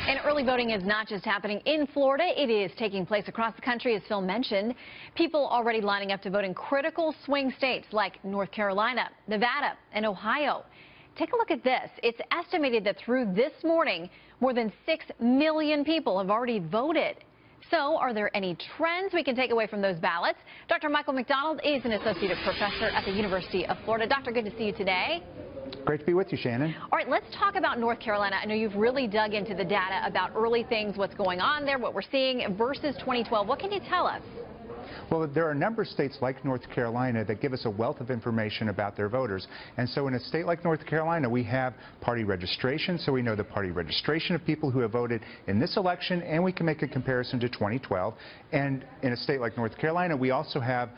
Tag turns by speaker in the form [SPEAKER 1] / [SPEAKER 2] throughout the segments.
[SPEAKER 1] And early voting is not just happening in Florida. It is taking place across the country, as Phil mentioned. People already lining up to vote in critical swing states like North Carolina, Nevada, and Ohio. Take a look at this. It's estimated that through this morning, more than 6 million people have already voted. So are there any trends we can take away from those ballots? Dr. Michael McDonald is an associate professor at the University of Florida. Doctor, good to see you today.
[SPEAKER 2] Great to be with you, Shannon.
[SPEAKER 1] All right, let's talk about North Carolina. I know you've really dug into the data about early things, what's going on there, what we're seeing versus 2012. What can you tell us?
[SPEAKER 2] Well, there are a number of states like North Carolina that give us a wealth of information about their voters. And so in a state like North Carolina, we have party registration, so we know the party registration of people who have voted in this election, and we can make a comparison to 2012. And in a state like North Carolina, we also have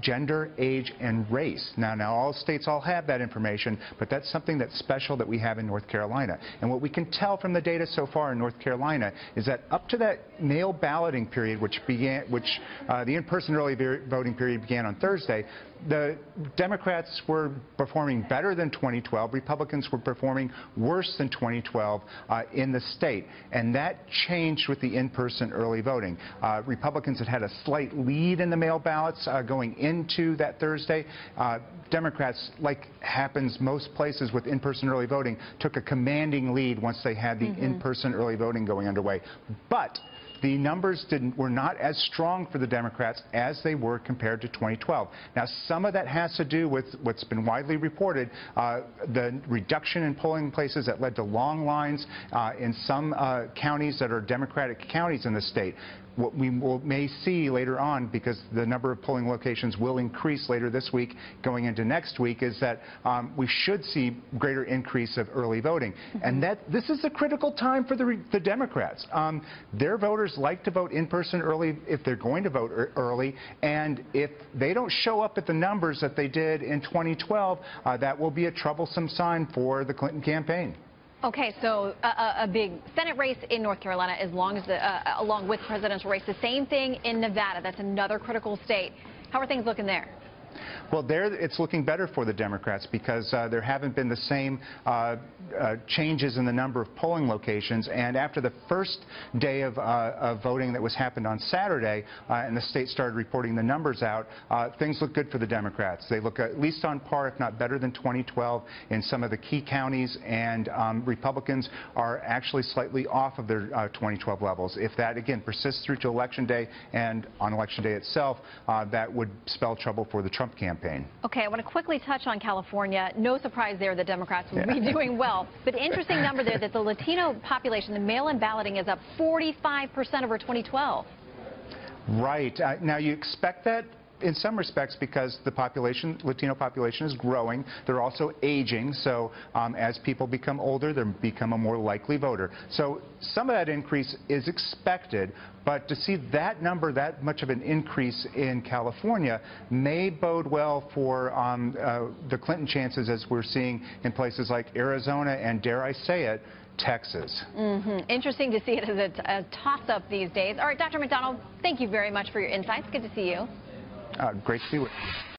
[SPEAKER 2] gender, age, and race. Now all states all have that information, but that's something that's special that we have in North Carolina. And what we can tell from the data so far in North Carolina is that up to that mail balloting period, the in-person early voting period began on Thursday, the Democrats were performing better than 2012. Republicans were performing worse than 2012 in the state. And that changed with the in-person early voting. Republicans had a slight lead in the mail ballots going into that Thursday. Democrats, like happens most places with in-person early voting, took a commanding lead once they had the in-person early voting going underway. But the numbers were not as strong for the Democrats as they were compared to 2012. Now, some of that has to do with what's been widely reported, the reduction in polling places that led to long lines in some counties that are Democratic counties in the state. What we may see later on, because the number of polling locations will increase later this week going into next week, is that we should see greater increase of early voting. And this is a critical time for the Democrats. Their voters like to vote in person early if they're going to vote early, and if they don't show up at the numbers that they did in 2012, that will be a troublesome sign for the Clinton campaign.
[SPEAKER 1] Okay, so a big Senate race in North Carolina, along with the presidential race. The same thing in Nevada. That's another critical state. How are things looking there?
[SPEAKER 2] Well, there it's looking better for the Democrats because there haven't been the same changes in the number of polling locations. And after the first day of voting that happened on Saturday, and the state started reporting the numbers out, things look good for the Democrats. They look at least on par, if not better than 2012 in some of the key counties, and Republicans are actually slightly off of their 2012 levels. If that, again, persists through to Election Day and on Election Day itself, that would spell trouble for the Trump campaign.
[SPEAKER 1] Okay, I want to quickly touch on California. No surprise there, the Democrats will be doing well. But interesting number there that the Latino population, the mail-in balloting is up 45% over 2012.
[SPEAKER 2] Right. Now, you expect that in some respects because the Latino population is growing. They're also aging, so as people become older, they become a more likely voter. So some of that increase is expected, but to see that number, that much of an increase in California, may bode well for the Clinton chances, as we're seeing in places like Arizona and, dare I say it, Texas. Interesting to see it as a toss-up these days. All right, Dr. McDonald, thank you very much for your insights. Good to see you. Great to be with you.